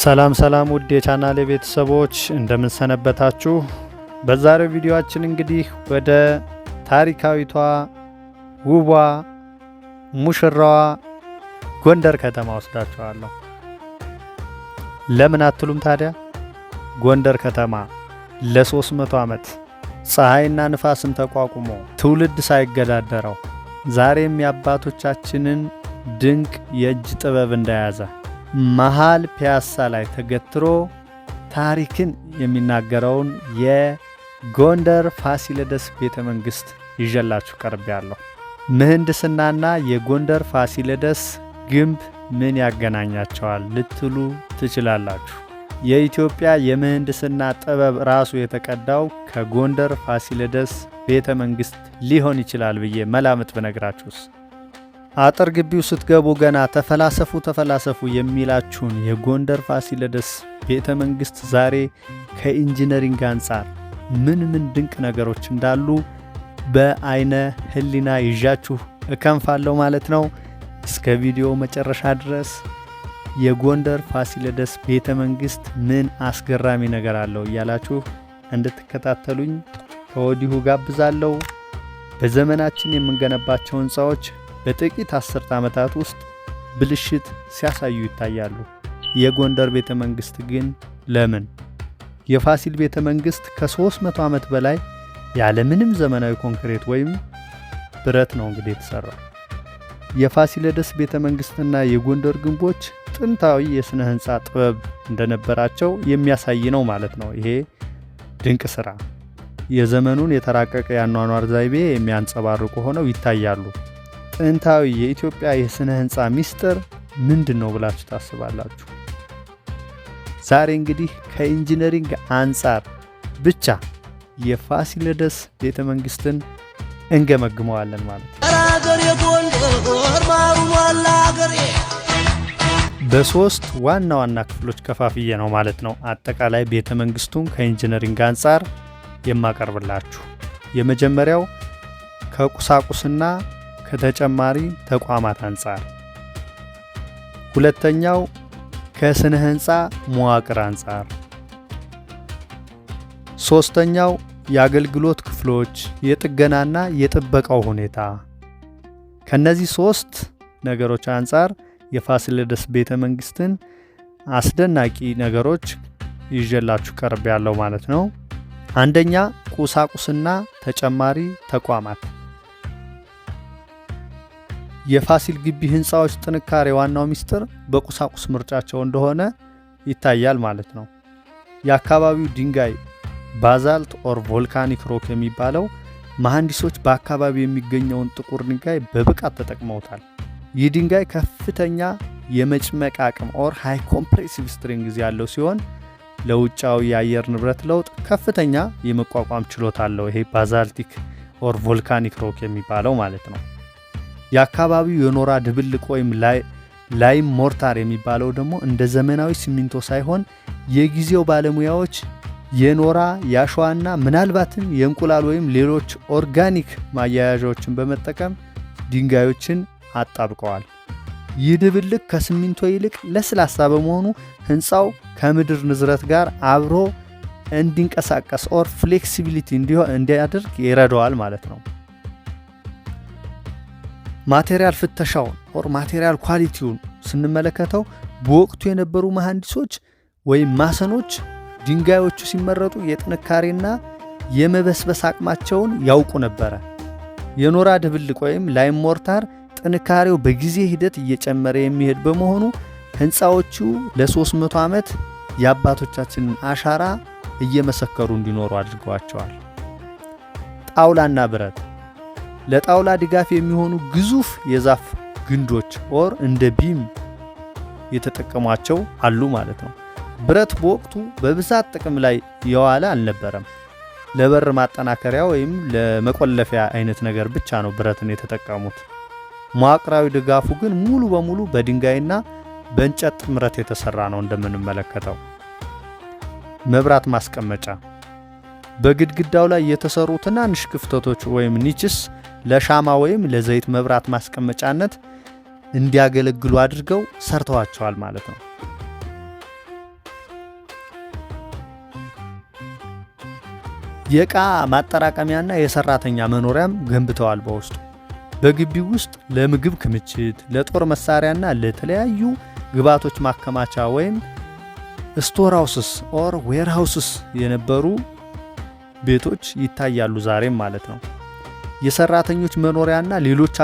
ሰላም ውድ የቻናሌ ቤተሰቦች እንደምን ሰነበታችሁ። በዛሬው ቪዲዮአችን እንግዲህ ወደ ታሪካዊቷ ውቧ ሙሽራዋ ጎንደር ከተማ ወስዳችኋለሁ። ለምን አትሉም ታዲያ? ጎንደር ከተማ ለ300 ዓመት ፀሐይና ንፋስን ተቋቁሞ ትውልድ ሳይገዳደረው ዛሬም የአባቶቻችንን ድንቅ የእጅ ጥበብ እንደያዘ መሃል ፒያሳ ላይ ተገትሮ ታሪክን የሚናገረውን የጎንደር ፋሲለደስ ቤተ መንግስት ይዤላችሁ ቀርቤያለሁ። ምህንድስናና የጎንደር ፋሲለደስ ግንብ ምን ያገናኛቸዋል ልትሉ ትችላላችሁ። የኢትዮጵያ የምህንድስና ጥበብ ራሱ የተቀዳው ከጎንደር ፋሲለደስ ቤተ መንግስት ሊሆን ይችላል ብዬ መላምት ብነግራችሁስ? አጥር ግቢው ስትገቡ ገና ተፈላሰፉ የሚላችሁን የጎንደር ፋሲለደስ ቤተ መንግስት ዛሬ ከኢንጂነሪንግ አንጻር ምን ድንቅ ነገሮች እንዳሉ በአይነ ህሊና ይዣችሁ እከንፋለሁ ማለት ነው። እስከ ቪዲዮ መጨረሻ ድረስ የጎንደር ፋሲለደስ ቤተ መንግስት ምን አስገራሚ ነገር አለው እያላችሁ እንድትከታተሉኝ ከወዲሁ ጋብዛለሁ። በዘመናችን የምንገነባቸው ህንፃዎች በጥቂት 10 ዓመታት ውስጥ ብልሽት ሲያሳዩ ይታያሉ። የጎንደር ቤተ መንግስት ግን ለምን? የፋሲል ቤተ መንግስት ከ300 ዓመት በላይ ያለ ምንም ዘመናዊ ኮንክሪት ወይም ብረት ነው እንግዲህ የተሰራው። የፋሲለደስ ቤተ መንግስትና የጎንደር ግንቦች ጥንታዊ የሥነ ህንፃ ጥበብ እንደነበራቸው የሚያሳይ ነው ማለት ነው። ይሄ ድንቅ ሥራ የዘመኑን የተራቀቀ የአኗኗር ዘይቤ የሚያንጸባርቁ ሆነው ይታያሉ። ጥንታዊ የኢትዮጵያ የሥነ ህንፃ ሚስጥር ምንድን ነው ብላችሁ ታስባላችሁ? ዛሬ እንግዲህ ከኢንጂነሪንግ አንጻር ብቻ የፋሲለደስ ቤተ መንግስትን እንገመግመዋለን ማለት ነው። በሶስት ዋና ክፍሎች ከፋፍዬ ነው ማለት ነው አጠቃላይ ቤተ መንግስቱን ከኢንጂነሪንግ አንጻር የማቀርብላችሁ። የመጀመሪያው ከቁሳቁስና ከተጨማሪ ተቋማት አንጻር፣ ሁለተኛው ከስነ ህንፃ መዋቅር አንጻር፣ ሶስተኛው የአገልግሎት ክፍሎች የጥገናና የጥበቃው ሁኔታ። ከነዚህ ሶስት ነገሮች አንጻር የፋሲለደስ ቤተ መንግስትን አስደናቂ ነገሮች ይዤላችሁ ቀርብ ያለው ማለት ነው። አንደኛ ቁሳቁስና ተጨማሪ ተቋማት። የፋሲል ግቢ ህንፃዎች ጥንካሬ ዋናው ሚስጥር በቁሳቁስ ምርጫቸው እንደሆነ ይታያል ማለት ነው። የአካባቢው ድንጋይ ባዛልት ኦር ቮልካኒክ ሮክ የሚባለው መሐንዲሶች በአካባቢው የሚገኘውን ጥቁር ድንጋይ በብቃት ተጠቅመውታል። ይህ ድንጋይ ከፍተኛ የመጭመቅ አቅም ኦር ሃይ ኮምፕሬሲቭ ስትሪንግዝ ያለው ሲሆን ለውጫዊ የአየር ንብረት ለውጥ ከፍተኛ የመቋቋም ችሎታ አለው። ይሄ ባዛልቲክ ኦር ቮልካኒክ ሮክ የሚባለው ማለት ነው። የአካባቢው የኖራ ድብልቅ ወይም ላይም ሞርታር የሚባለው ደግሞ እንደ ዘመናዊ ሲሚንቶ ሳይሆን የጊዜው ባለሙያዎች የኖራ ያሸዋና ምናልባትም የእንቁላል ወይም ሌሎች ኦርጋኒክ ማያያዣዎችን በመጠቀም ድንጋዮችን አጣብቀዋል። ይህ ድብልቅ ከሲሚንቶ ይልቅ ለስላሳ በመሆኑ ህንፃው ከምድር ንዝረት ጋር አብሮ እንዲንቀሳቀስ ኦር ፍሌክሲቢሊቲ እንዲያደርግ ይረዳዋል ማለት ነው። ማቴሪያል ፍተሻውን ኦር ማቴሪያል ኳሊቲውን ስንመለከተው በወቅቱ የነበሩ መሐንዲሶች ወይም ማሰኖች ድንጋዮቹ ሲመረጡ የጥንካሬና የመበስበስ አቅማቸውን ያውቁ ነበረ። የኖራ ድብልቅ ወይም ላይም ሞርታር ጥንካሬው በጊዜ ሂደት እየጨመረ የሚሄድ በመሆኑ ህንፃዎቹ ለ300 ዓመት የአባቶቻችንን አሻራ እየመሰከሩ እንዲኖሩ አድርገዋቸዋል። ጣውላና ብረት ለጣውላ ድጋፍ የሚሆኑ ግዙፍ የዛፍ ግንዶች ኦር እንደ ቢም የተጠቀሟቸው አሉ ማለት ነው። ብረት በወቅቱ በብዛት ጥቅም ላይ የዋለ አልነበረም። ለበር ማጠናከሪያ ወይም ለመቆለፊያ አይነት ነገር ብቻ ነው ብረትን የተጠቀሙት። መዋቅራዊ ድጋፉ ግን ሙሉ በሙሉ በድንጋይና በእንጨት ጥምረት የተሰራ ነው። እንደምንመለከተው መብራት ማስቀመጫ በግድግዳው ላይ የተሰሩ ትናንሽ ክፍተቶች ወይም ኒችስ ለሻማ ወይም ለዘይት መብራት ማስቀመጫነት እንዲያገለግሉ አድርገው ሰርተዋቸዋል ማለት ነው። የዕቃ ማጠራቀሚያና የሰራተኛ መኖሪያም ገንብተዋል በውስጡ። በግቢው ውስጥ ለምግብ ክምችት፣ ለጦር መሳሪያና ለተለያዩ ግብዓቶች ማከማቻ ወይም ስቶር ሃውስስ ኦር ዌር ሃውስስ የነበሩ ቤቶች ይታያሉ ዛሬም ማለት ነው። የሰራተኞች መኖሪያና ሌሎች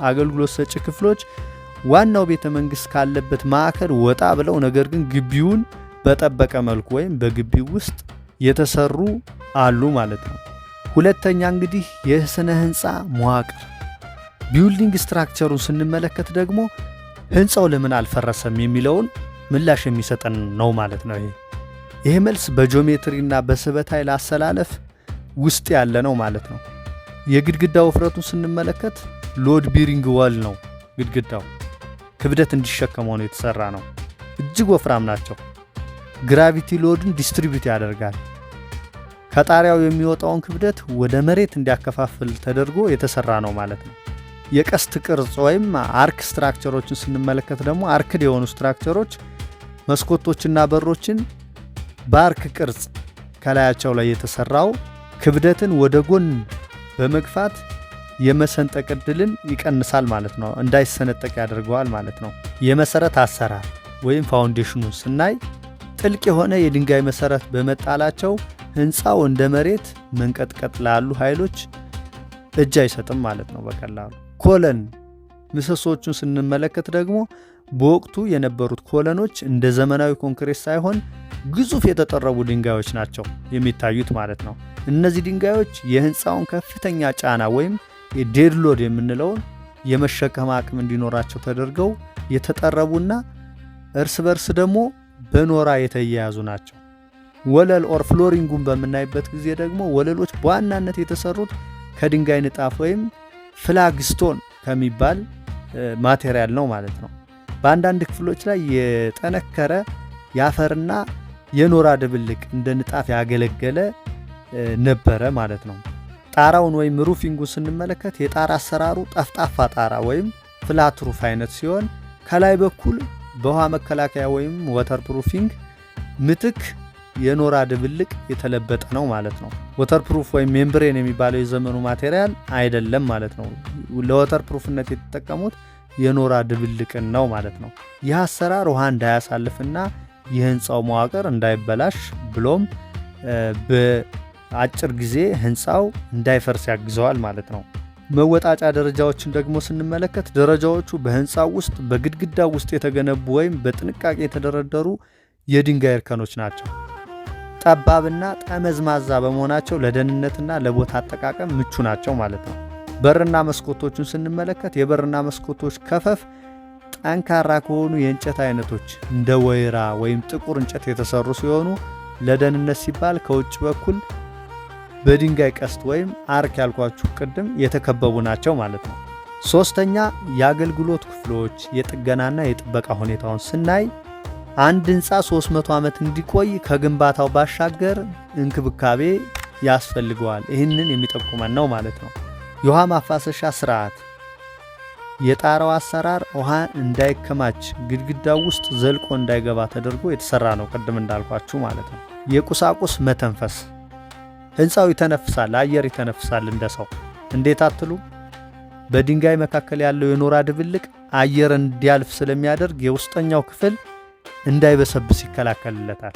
አገልግሎት ሰጪ ክፍሎች ዋናው ቤተ መንግስት ካለበት ማዕከል ወጣ ብለው ነገር ግን ግቢውን በጠበቀ መልኩ ወይም በግቢው ውስጥ የተሰሩ አሉ ማለት ነው። ሁለተኛ እንግዲህ የስነ ህንፃ መዋቅር ቢልዲንግ ስትራክቸሩን ስንመለከት ደግሞ ህንፃው ለምን አልፈረሰም የሚለውን ምላሽ የሚሰጠን ነው ማለት ነው። ይሄ መልስ በጂኦሜትሪና በስበት ኃይል አሰላለፍ ውስጥ ያለ ነው ማለት ነው። የግድግዳ ውፍረቱን ስንመለከት ሎድ ቢሪንግ ዋል ነው። ግድግዳው ክብደት እንዲሸከመው ነው የተሰራ ነው። እጅግ ወፍራም ናቸው። ግራቪቲ ሎድን ዲስትሪቢዩት ያደርጋል። ከጣሪያው የሚወጣውን ክብደት ወደ መሬት እንዲያከፋፍል ተደርጎ የተሰራ ነው ማለት ነው። የቀስት ቅርጽ ወይም አርክ ስትራክቸሮችን ስንመለከት ደግሞ አርክድ የሆኑ ስትራክቸሮች መስኮቶችና በሮችን በአርክ ቅርጽ ከላያቸው ላይ የተሰራው ክብደትን ወደ ጎን በመግፋት የመሰንጠቅ ዕድልን ይቀንሳል ማለት ነው። እንዳይሰነጠቅ ያደርገዋል ማለት ነው። የመሰረት አሰራር ወይም ፋውንዴሽኑን ስናይ ጥልቅ የሆነ የድንጋይ መሰረት በመጣላቸው ህንፃው እንደ መሬት መንቀጥቀጥ ላሉ ኃይሎች እጅ አይሰጥም ማለት ነው በቀላሉ። ኮለን ምሰሶቹን ስንመለከት ደግሞ በወቅቱ የነበሩት ኮለኖች እንደ ዘመናዊ ኮንክሪት ሳይሆን ግዙፍ የተጠረቡ ድንጋዮች ናቸው የሚታዩት ማለት ነው። እነዚህ ድንጋዮች የህንፃውን ከፍተኛ ጫና ወይም የዴድ ሎድ የምንለውን የመሸከም አቅም እንዲኖራቸው ተደርገው የተጠረቡና እርስ በርስ ደግሞ በኖራ የተያያዙ ናቸው። ወለል ኦር ፍሎሪንጉን በምናይበት ጊዜ ደግሞ ወለሎች በዋናነት የተሰሩት ከድንጋይ ንጣፍ ወይም ፍላግስቶን ከሚባል ማቴሪያል ነው ማለት ነው። በአንዳንድ ክፍሎች ላይ የጠነከረ የአፈርና የኖራ ድብልቅ እንደ ንጣፍ ያገለገለ ነበረ ማለት ነው። ጣራውን ወይም ሩፊንጉን ስንመለከት የጣራ አሰራሩ ጠፍጣፋ ጣራ ወይም ፍላት ሩፍ አይነት ሲሆን ከላይ በኩል በውሃ መከላከያ ወይም ወተር ፕሩፊንግ ምትክ የኖራ ድብልቅ የተለበጠ ነው ማለት ነው። ወተር ፕሩፍ ወይም ሜምብሬን የሚባለው የዘመኑ ማቴሪያል አይደለም ማለት ነው። ለወተር ፕሩፍነት የተጠቀሙት የኖራ ድብልቅን ነው ማለት ነው። ይህ አሰራር ውሃ እንዳያሳልፍና የህንፃው መዋቅር እንዳይበላሽ ብሎም በአጭር ጊዜ ህንፃው እንዳይፈርስ ያግዘዋል ማለት ነው። መወጣጫ ደረጃዎችን ደግሞ ስንመለከት ደረጃዎቹ በህንፃው ውስጥ በግድግዳው ውስጥ የተገነቡ ወይም በጥንቃቄ የተደረደሩ የድንጋይ እርከኖች ናቸው። ጠባብና ጠመዝማዛ በመሆናቸው ለደህንነትና ለቦታ አጠቃቀም ምቹ ናቸው ማለት ነው። በርና መስኮቶቹን ስንመለከት የበርና መስኮቶች ከፈፍ ጠንካራ ከሆኑ የእንጨት አይነቶች እንደ ወይራ ወይም ጥቁር እንጨት የተሰሩ ሲሆኑ ለደህንነት ሲባል ከውጭ በኩል በድንጋይ ቀስት ወይም አርክ ያልኳችሁ ቅድም የተከበቡ ናቸው ማለት ነው። ሶስተኛ የአገልግሎት ክፍሎች የጥገናና የጥበቃ ሁኔታውን ስናይ አንድ ህንፃ 300 ዓመት እንዲቆይ ከግንባታው ባሻገር እንክብካቤ ያስፈልገዋል። ይህንን የሚጠቁመን ነው ማለት ነው። የውሃ ማፋሰሻ ስርዓት፣ የጣራው አሰራር ውሃ እንዳይከማች ግድግዳው ውስጥ ዘልቆ እንዳይገባ ተደርጎ የተሰራ ነው ቅድም እንዳልኳችሁ ማለት ነው። የቁሳቁስ መተንፈስ፣ ህንፃው ይተነፍሳል፣ አየር ይተነፍሳል እንደ ሰው። እንዴት አትሉ? በድንጋይ መካከል ያለው የኖራ ድብልቅ አየር እንዲያልፍ ስለሚያደርግ የውስጠኛው ክፍል እንዳይበሰብስ ይከላከልለታል።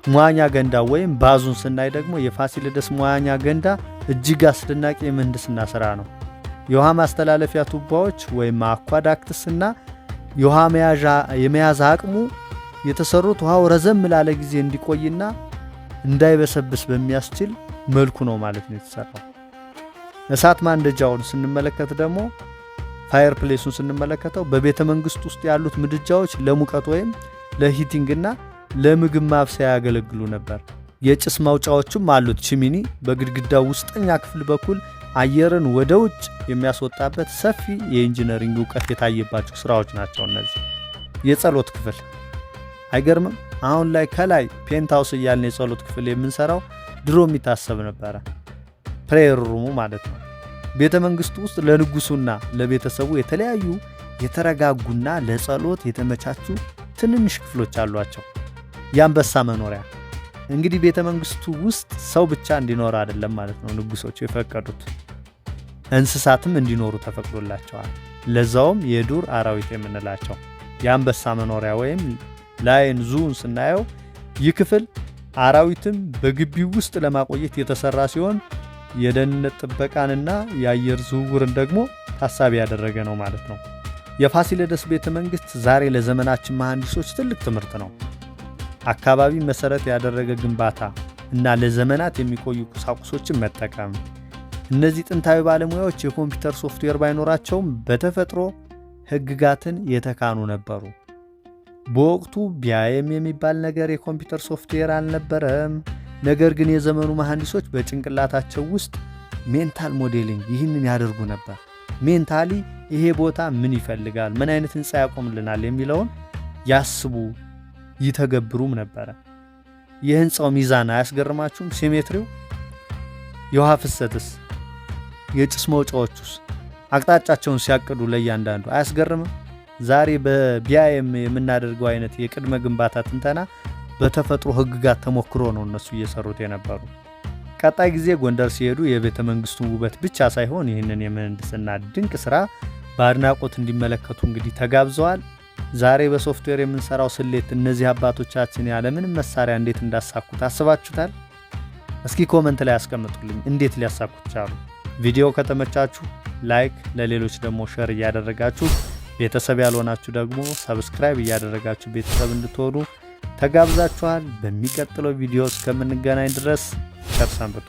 መዋኛ ገንዳ ወይም ባዙን ስናይ ደግሞ የፋሲለደስ መዋኛ ገንዳ እጅግ አስደናቂ የምህንድስና ሥራ ነው። የውሃ ማስተላለፊያ ቱባዎች ወይም አኳዳክትስ እና የውሃ የመያዝ አቅሙ የተሰሩት ውሃው ረዘም ላለ ጊዜ እንዲቆይና እንዳይበሰብስ በሚያስችል መልኩ ነው ማለት ነው የተሰራው። እሳት ማንደጃውን ስንመለከት ደግሞ ፋየር ፕሌሱን ስንመለከተው በቤተ መንግስት ውስጥ ያሉት ምድጃዎች ለሙቀት ወይም ለሂቲንግና ለምግብ ማብሰያ ያገለግሉ ነበር። የጭስ ማውጫዎችም አሉት። ቺሚኒ በግድግዳው ውስጠኛ ክፍል በኩል አየርን ወደ ውጭ የሚያስወጣበት ሰፊ የኢንጂነሪንግ እውቀት የታየባቸው ስራዎች ናቸው እነዚህ። የጸሎት ክፍል አይገርምም? አሁን ላይ ከላይ ፔንታውስ እያልን የጸሎት ክፍል የምንሰራው ድሮ የሚታሰብ ነበረ። ፕሬየር ሩሙ ማለት ነው። ቤተ መንግስቱ ውስጥ ለንጉሱና ለቤተሰቡ የተለያዩ የተረጋጉና ለጸሎት የተመቻቹ ትንንሽ ክፍሎች አሏቸው። የአንበሳ መኖሪያ እንግዲህ ቤተ መንግስቱ ውስጥ ሰው ብቻ እንዲኖር አይደለም ማለት ነው ንጉሶቹ የፈቀዱት፣ እንስሳትም እንዲኖሩ ተፈቅዶላቸዋል። ለዛውም የዱር አራዊት የምንላቸው የአንበሳ መኖሪያ ወይም ላይን ዙን ስናየው ይህ ክፍል አራዊትም በግቢው ውስጥ ለማቆየት የተሰራ ሲሆን የደህንነት ጥበቃንና የአየር ዝውውርን ደግሞ ታሳቢ ያደረገ ነው ማለት ነው። የፋሲለደስ ቤተ መንግስት ዛሬ ለዘመናችን መሐንዲሶች ትልቅ ትምህርት ነው። አካባቢ መሰረት ያደረገ ግንባታ እና ለዘመናት የሚቆዩ ቁሳቁሶችን መጠቀም። እነዚህ ጥንታዊ ባለሙያዎች የኮምፒውተር ሶፍትዌር ባይኖራቸውም በተፈጥሮ ህግጋትን የተካኑ ነበሩ። በወቅቱ ቢአይኤም የሚባል ነገር የኮምፒውተር ሶፍትዌር አልነበረም። ነገር ግን የዘመኑ መሐንዲሶች በጭንቅላታቸው ውስጥ ሜንታል ሞዴሊንግ ይህንን ያደርጉ ነበር። ሜንታሊ ይሄ ቦታ ምን ይፈልጋል፣ ምን አይነት ህንፃ ያቆምልናል የሚለውን ያስቡ ይተገብሩም ነበረ። የህንፃው ሚዛን አያስገርማችሁም? ሲሜትሪው፣ የውሃ ፍሰትስ፣ የጭስ መውጫዎቹስ አቅጣጫቸውን ሲያቅዱ ለእያንዳንዱ አያስገርምም? ዛሬ በቢአይኤም የምናደርገው አይነት የቅድመ ግንባታ ትንተና በተፈጥሮ ህግጋት ተሞክሮ ነው እነሱ እየሰሩት የነበሩ። ቀጣይ ጊዜ ጎንደር ሲሄዱ የቤተ መንግስቱን ውበት ብቻ ሳይሆን ይህንን የምህንድስና ድንቅ ስራ በአድናቆት እንዲመለከቱ እንግዲህ ተጋብዘዋል። ዛሬ በሶፍትዌር የምንሰራው ስሌት እነዚህ አባቶቻችን ያለምንም መሳሪያ እንዴት እንዳሳኩት አስባችሁታል? እስኪ ኮመንት ላይ ያስቀምጡልኝ እንዴት ሊያሳኩት ቻሉ። ቪዲዮ ከተመቻችሁ ላይክ፣ ለሌሎች ደግሞ ሼር እያደረጋችሁ ቤተሰብ ያልሆናችሁ ደግሞ ሰብስክራይብ እያደረጋችሁ ቤተሰብ እንድትሆኑ ተጋብዛችኋል። በሚቀጥለው ቪዲዮ እስከምንገናኝ ድረስ ቸር ሰንብቱ።